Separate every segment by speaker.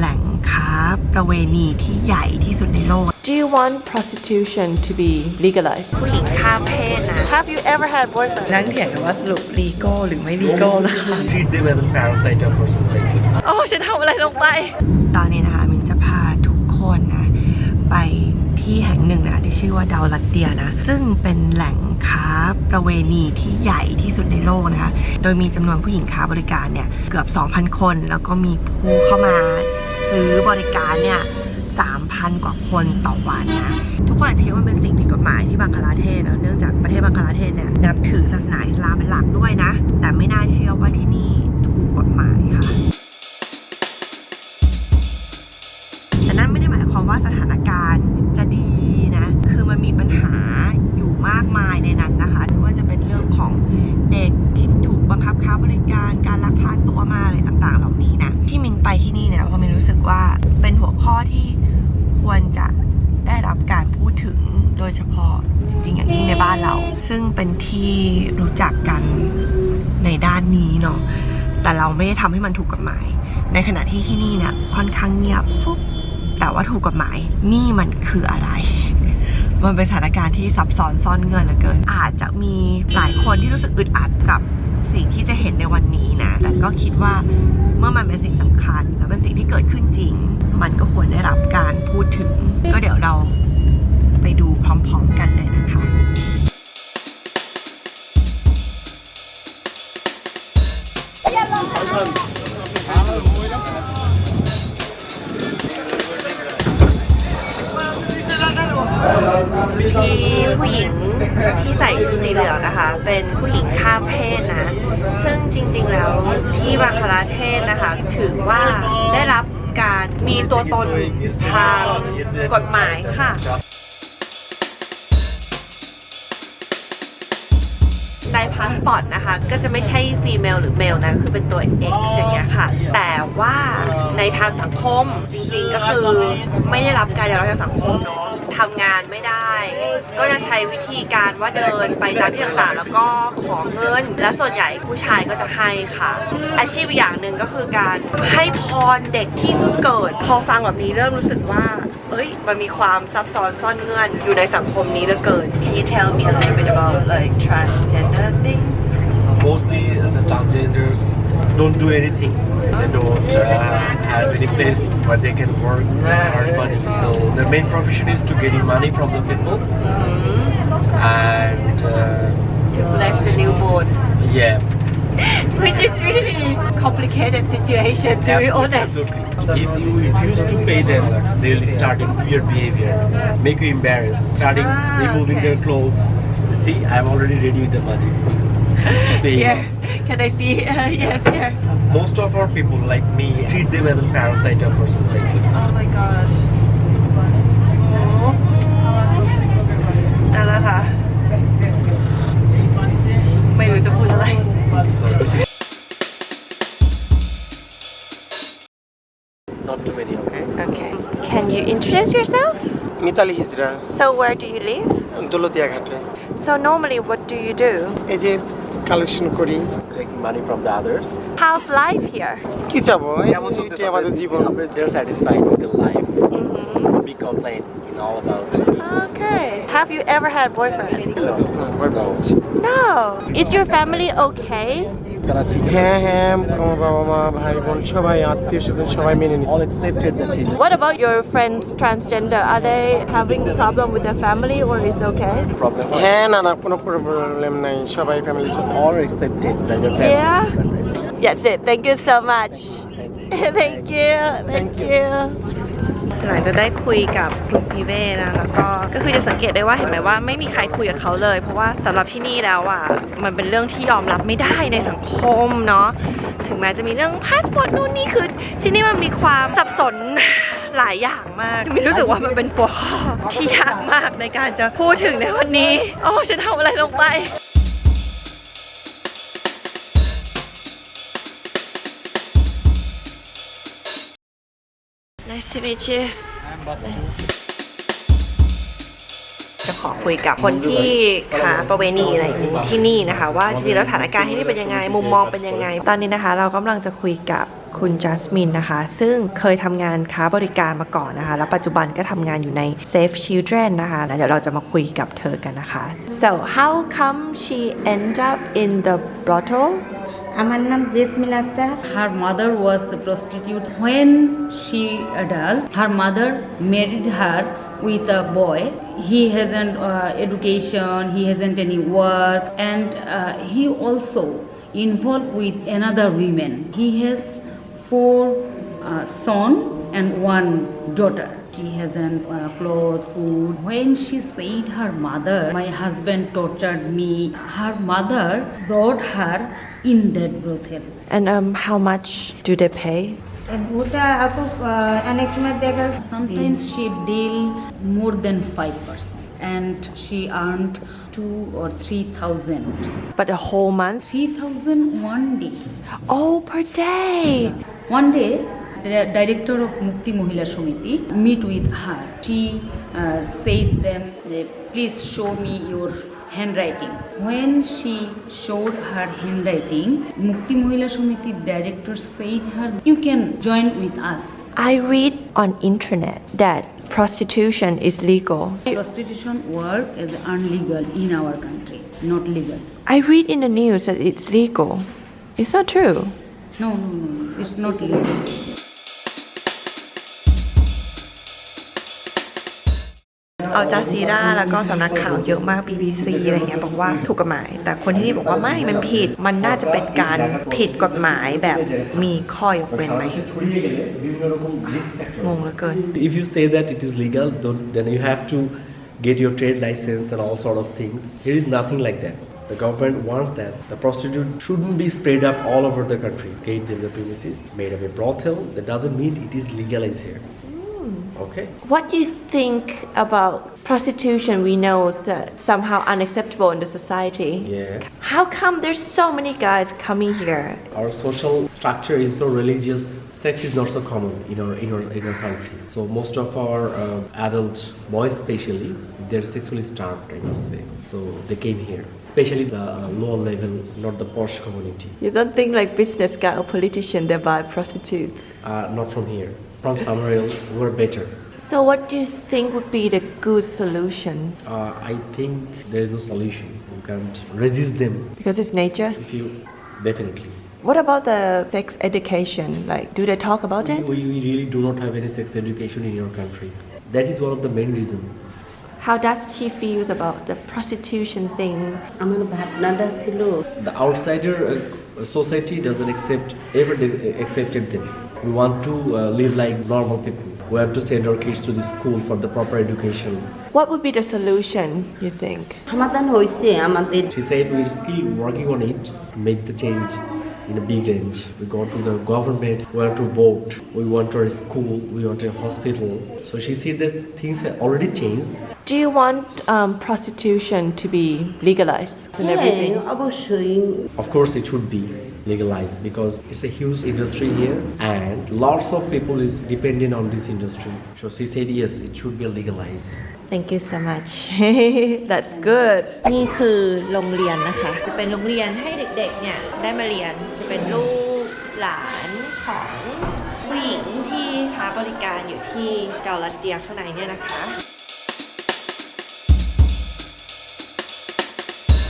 Speaker 1: แหล่งค้าประเวณีที่ใหญ่ที่สุดในโลก
Speaker 2: Do you want prostitution to be legalized?
Speaker 1: ผู้หญิงข้ามเพศนะ
Speaker 2: Have you ever had boyfriend?
Speaker 1: นั่งเถียงกันว่าสรุปลีโก้หรือไม่ลีโก้นะคะ
Speaker 3: Treat them as a parasite of our society.
Speaker 2: โอ้ฉันทำอะไรลงไป
Speaker 1: ตอนนี้นะคะมินจะพาทุกคนนะไปที่แห่งหนึ่งนะที่ชื่อว่าดาวลัดเดียนะซึ่งเป็นแหล่งค้าประเวณีที่ใหญ่ที่สุดในโลกนะคะโดยมีจำนวนผู้หญิงค้าบริการเนี่ยเกือบ 2,000 คนแล้วก็มีผู้เข้ามาซื้อบริการเนี่ย 3,000 กว่าคนต่อวันนะทุกคนอาจจะคิดว่าเป็นสิ่งผิดกฎหมายที่บังคลาเทศนะเนื่องจากประเทศบังคลาเทศเนี่ยนับถือศาสนาอิสลามเป็นหลักด้วยนะแต่ไม่น่าเชื่อว่าที่นี่ถูกกฎหมายค่ะแต่นั่นไม่ได้หมายความว่าสถานการณ์จะดีนะคือมันมีปัญหาอยู่มากมายในนั้นนะคะไม่ว่าจะเป็นเรื่องของเด็กที่ถูกบังคับค้าบริการการลักพาตัวมาอะไรต่างๆเหล่านี้นะที่มินไปที่นี่เนี่ยเพราะมินรู้สึกว่าเป็นหัวข้อที่ควรจะได้รับการพูดถึงโดยเฉพาะจริงๆอย่างยิ่งในบ้านเราซึ่งเป็นที่รู้จักกันในด้านนี้เนาะแต่เราไม่ได้ทำให้มันถูกกฎหมายในขณะที่ที่นี่เนี่ยค่อนข้างเงียบฟุ๊บแต่ว่าถูกกฎหมายนี่มันคืออะไรมันเป็นสถานการณ์ที่ซับซ้อนซ่อนเงื่อนเหลือเกินอาจจะมีหลายคนที่รู้สึกอึดอัดกับสิ่งที่จะเห็นในวันนี้นะแต่ก็คิดว่าเมื่อมันเป็นสิ่งสำคัญและเป็นสิ่งที่เกิดขึ้นจริงมันก็ควรได้รับการพูดถึงก็เดี๋ยวเราไปดูพร้อมๆกันเลยนะคะที่ผู้หญิงที่ใส่ชุดสีเหลืองนะคะเป็นผู้หญิงข้ามเพศนะซึ่งจริงๆแล้วที่บังคลาเทศนะคะถือว่าได้รับการมีตัวตนทางกฎหมายค่ะในพาสปอร์ตนะคะก็จะไม่ใช่ฟีเมลหรือเมลนะคือเป็นตัว X อย่างเงี้ยค่ะแต่ว่าในทางสังคมจริงๆก็คือไม่ได้รับการยอมรับทางสังคมเนาะทำงานไม่ได้ก็จะใช้วิธีการว่าเดินไปตามที่ต่างๆแล้วก็ขอเงินและส่วนใหญ่ผู้ชายก็จะให้ค่ะอาชีพอย่างหนึ่งก็คือการให้พรเด็กที่เพิ่งเกิดพอฟังแบบนี้เริ่มรู้สึกว่ามันมีความซับซ้อนซ่อนเงื่อนอยู่ในสังคมนี้เหลือเกิน Can you tell me a little bit about like transgender thing?
Speaker 3: Mostly the transgenders don't do anything. They don't have any place where they can work and earn money. So their main profession is to getting money from the people and
Speaker 2: To bless the newborn.
Speaker 3: yeah.
Speaker 2: Which is really complicated situation to be honest.
Speaker 3: Absolutely. If you refuse to pay them, they will start a weird behavior, make you embarrassed, starting removing their clothes. You see, I'm already ready with the money to pay.
Speaker 2: Here, can I see? Yes, here.
Speaker 3: Most of our people, like me, treat them as a parasite of our society.
Speaker 2: Oh my gosh. นั่นแหละค่ะไม่รู้จะพูดอะไร
Speaker 3: Not too many, okay?
Speaker 2: Okay. Can you introduce yourself?
Speaker 4: Mitali hijra
Speaker 2: So where do you live?
Speaker 4: Daulatia ঘাটে
Speaker 2: So normally what do you do?
Speaker 4: এই যে collection করি
Speaker 3: Taking money from the others.
Speaker 2: How's life here?
Speaker 4: কি চাবো এই যে এটাই আমাদের জীবন
Speaker 3: They're satisfied with their life. We complain all about it.
Speaker 2: Okay. Have you ever had boyfriend? No. Is your family okay?
Speaker 4: হ্যাঁ হ্যাঁ আমার বাবা মা ভাই বোন সবাই আত্মীয় স্বজন সবাই মেনে
Speaker 3: All
Speaker 4: নিচ্ছে
Speaker 3: accepted that he
Speaker 2: What about your friends transgender? Are they having problem with their family or is it okay?
Speaker 3: problem.
Speaker 4: হ্যাঁ না না কোনো প্রবলেম নাই সবাই ফ্যামিলির সাথে
Speaker 3: All accepted by their family.
Speaker 2: Yeah. That's it. Thank you so much. Thank you. Thank you. หลังจากได้คุยกับคุณพีเว่นะแล้วก็คือจะสังเกตได้ว่าเห็นไหมว่าไม่มีใครคุยกับเขาเลยเพราะว่าสำหรับที่นี่แล้วอ่ะมันเป็นเรื่องที่ยอมรับไม่ได้ในสังคมเนาะถึงแม้จะมีเรื่องพาสปอร์ตนู่นนี่คือที่นี่มันมีความสับสนหลายอย่างมากมินรู้สึกว่ามันเป็นหัวข้อที่ยากมากในการจะพูดถึงในวันนี้โอ้ฉันทำอะไรลงไปNice to meet you. จะขอคุยกับคนที่ค้าประเวณีอะไรที่นี่นะคะว่าจริงๆแล้วสถานการณ์ที่นี่เป็นยังไงมุมมองเป็นยังไงตอนนี้นะคะเรากำลังจะคุยกับ
Speaker 1: คุณจัสมินนะคะซึ่งเคยทำงานค้าบริการมาก่อนนะคะแล้วปัจจุบันก็ทำงานอยู่ใน Save Children นะคะแล้วเดี๋ยวเราจะมาคุยกับเธอกันนะคะ so how come she end up in the brothel
Speaker 5: আমার নাম Jesmin Akter. Her mother was a prostitute. When she adult, her mother married her with a boy. He hasn't education, he hasn't any work, and he also involved with another women. He has 4 sons and 1 daughter. She hasn't clothes, food. When she said her mother, my husband tortured me, her mother brought her in that brothel.
Speaker 1: and how much do they pay
Speaker 6: ওটা আপু অনেক সময় দেখা
Speaker 5: Sometimes she deal more than 5%, and she earned 2 or 3,000.
Speaker 1: but a whole month
Speaker 5: 3,000 one day.
Speaker 1: oh per day
Speaker 5: One day, the director of Mukti Mohila Samiti meet with her. She said them, please show me your handwriting. When she showed her handwriting, Mukti Mohila Samiti director said her, you can join with us.
Speaker 1: I read on internet that prostitution is legal
Speaker 5: Prostitution work is illegal in our country, not legal.
Speaker 1: I read in the news that it's legal it's not true
Speaker 5: No, it's not legal.
Speaker 1: เอาจาซีราแล้วก็สำนักข่าวเยอะมาก BBC อะไรเงี้ยบอกว่าถูกกฎหมายแต่คนที่นี่บอกว่าไม่มันผิดมันน่าจะเป็นการผิดกฎหมายแบบมีข้อยกเว้นไหมงงเหลือเกิน
Speaker 3: If you say that it is legal, then you have to get your trade license and all sort of things. Here is nothing like that. The government wants that the prostitute shouldn't be spread up all over the country. Gave them the premises, made up a brothel. That doesn't mean it is legalized here. Okay.
Speaker 1: What do you think about prostitution we know is somehow unacceptable in the society
Speaker 3: Yeah.
Speaker 1: how come there's so many guys coming here
Speaker 3: Our social structure is so religious. Sex is not so common in our country. So most of our adult boys, especially, they're sexually starved. I must say. So they came here, especially the lower level, not the posh community.
Speaker 1: you don't think like business guy or politician they buy prostitutes
Speaker 3: Not from here. From somewhere else, we're better.
Speaker 1: so what do you think would be the good solution
Speaker 3: I think there is no solution. You can't resist them.
Speaker 1: because it's nature
Speaker 3: If you definitely.
Speaker 1: what about the sex education like do they talk about it
Speaker 3: We really do not have any sex education in your country. That is one of the main reasons.
Speaker 1: how does she feels about the prostitution thing
Speaker 6: আমার ভাবনাটা ছিল
Speaker 3: The outsider society doesn't ever accepted them. We want to live like normal people. We have to send our kids to the school for the proper education.
Speaker 1: what would be the solution you think
Speaker 6: সমাধান হয়েছে আমাদের
Speaker 3: She said we're still working on it to make the change in a big range. We go to the government, we want to vote, we want our school, we want a hospital. So she said that things have already changed.
Speaker 1: do you want prostitution to be legalized and everything
Speaker 6: অবশ্যই
Speaker 3: Of course it should be legalized because it's a huge industry here and lots of people is dependent on this industry. So she said yes, it should be legalized.
Speaker 1: thank you so much that's good
Speaker 2: นี่คือโรงเรียนนะคะ จะเป็นโรงเรียนให้เด็กๆเนี่ยได้มาเรียน จะเป็นลูกหลานของผู้หญิงที่ค้าบริการอยู่ที่เกาลัดเดียข้างในเนี่ยนะคะ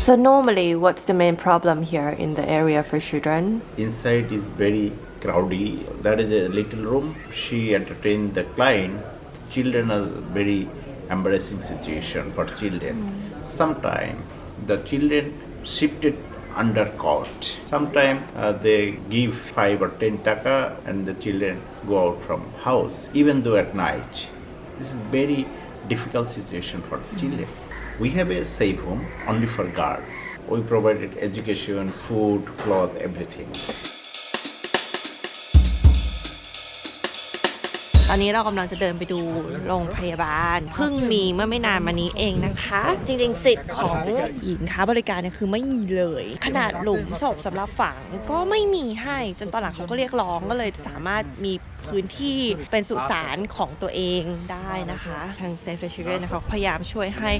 Speaker 1: so normally what's the main problem here in the area for children
Speaker 7: Inside is very crowdy. That is a little room. She entertained the client. Children are very embarrassing situation for children. Sometimes the children shifted under court. Sometimes they give 5 or 10 taka and the children go out from house, even though at night. This is very difficult situation for children. We have a safe home only for guard. We provided education, food, cloth, everything.
Speaker 2: ตอนนี้เรากำลังจะเดินไปดูโรงพยาบาลเพิ่งมีเมื่อไม่นานมานี้เองนะคะ จริงๆสิทธิ์ของหญิงค้าบริการเนี่ยคือไม่มีเลย ขนาดหลุมศพสำหรับฝังก็ไม่มีให้จนตอนหลังเขาก็เรียกร้องก็เลยสามารถมีพื้นที่เป็นสุสานของตัวเองได้นะคะทาง Save the Children นะคะพยายามช่วยให้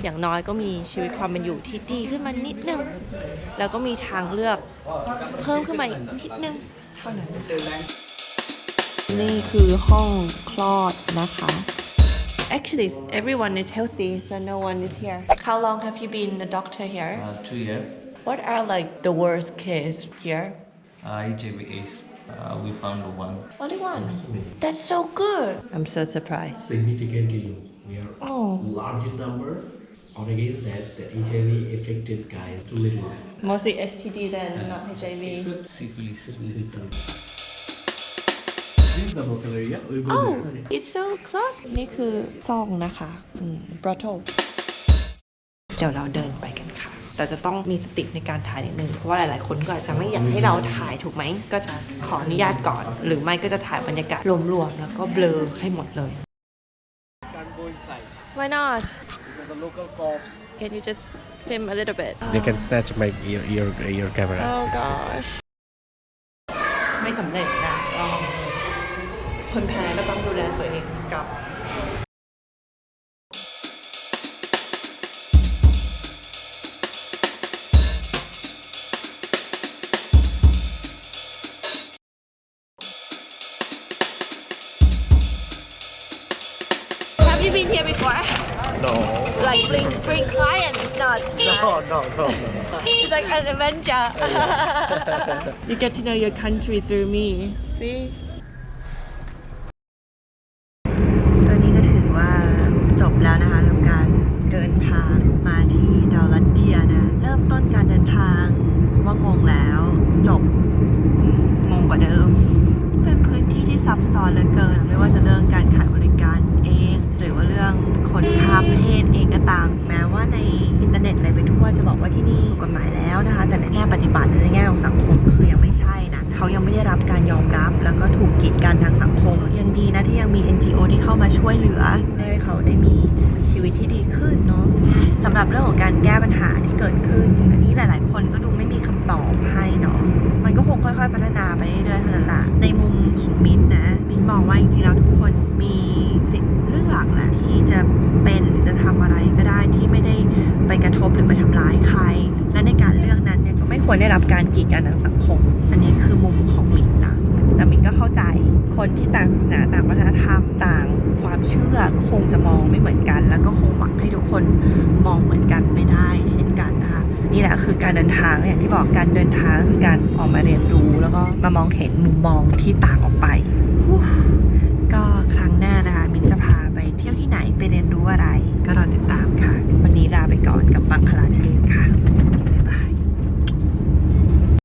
Speaker 2: อย่างน้อยก็มีชีวิตความเป็นอยู่ที่ดีขึ้นมานิดนึงแล้วก็มีทางเลือกเพิ่มขึ้นมาอีกนิดนึง
Speaker 1: เท่านั้น นี่คือห้องคลอดนะคะ Actually, everyone is healthy, so no one is here. How long have you been a doctor here?
Speaker 8: 2 years.
Speaker 1: What are like the worst case here?
Speaker 8: HIV/AIDS. We found one.
Speaker 1: Only one. That's so good. I'm so surprised.
Speaker 9: Significantly low. We are
Speaker 1: Oh.
Speaker 9: large in number. On against that, the HIV affected guys too little.
Speaker 1: Mostly STD then, not HIV.
Speaker 8: Syphilis.
Speaker 9: This is the local area. We'll go
Speaker 1: Oh,
Speaker 9: there.
Speaker 1: it's so close. นี่คือซองนะคะ bottle เดี๋ยวเราเดินไปกันค่ะ แต่จะต้องมีสติในการถ่ายนิดนึง เพราะว่าหลายๆ คนก็อาจจะไม่อยากให้เราถ่ายถูกไหม ก็จะขออนุญาตก่อน หรือไม่ก็จะถ่ายบรรยากาศรวมๆ แล้วก็เบลอให้หมดเลย
Speaker 4: Can't go inside
Speaker 1: Why not?
Speaker 4: because the local cops
Speaker 1: Can you just film a little bit?
Speaker 4: they can snatch my your camera.
Speaker 1: Oh gosh ไม่สำเร็จนะก็คนแพ้ก็ต้องดูแลตัวเองกับ Have you been here before?
Speaker 3: No.
Speaker 1: Like bring clients, not
Speaker 3: No.
Speaker 1: It's like an adventure. You get to know your country through me. See? ตอนนี้ก็ถือว่าจบแล้วนะคะกับการเดินทางมาที่ดาวลัดเดียนะ เริ่มต้นการเดินทางว่างงแล้ว จบงงกว่าเดิม เป็นพื้นที่ที่ซับซ้อนเหลือเกิน ไม่ว่าจะเรื่องการขายบริการเอง หรือว่าเรื่องคนข้ามเพศเองก็ตาม แม้ว่าในอินเทอร์เน็ตอะไรไปทั่วจะบอกว่าที่นี่ถูกกฎหมายแล้วนะคะ แต่ในแง่ปฏิบัติในแง่ของสังคมก็คือยังไม่ใช่นะ เขายังไม่ได้รับการยอมรับแล้วก็ถูกกีดกันทางสังคม ยังดีนะที่ยังมี NGO ที่เข้ามาช่วยเหลือให้เขาได้มีชีวิตที่ดีขึ้นเนาะสำหรับเรื่องของการแก้ปัญหาที่เกิดขึ้น อันนี้หลายๆ คนก็ดูไม่มีคำตอบให้เนาะ มันก็คงค่อยๆ พัฒนาไปเรื่อยๆเท่านั้นแหละในมุมของมิ้นท์นะ มิ้นท์มองว่าจริงๆแล้วทุกคนมีสิทธิ์เลือกแหละที่จะเป็นหรือจะทำอะไรก็ได้ที่ไม่ได้ไปกระทบหรือไปทำร้ายใคร และในการเลือกนั้นเนี่ยก็ไม่ควรได้รับการกีดกันทางสังคม อันนี้คือมุมของมิ้นท์นะแต่มิ้นท์ก็เข้าใจคนที่ต่างศาสนาต่างวัฒนธรรมต่างความเชื่อคงจะมองไม่เหมือนกัน แล้วก็คงหวังให้ทุกคนมองเหมือนกันไม่ได้เช่นกันนะคะนี่แหละคือการเดินทางอย่างที่บอกการเดินทางคือการออกมาเรียนรู้แล้วก็มามองเห็นมุมมองที่ต่างออกไป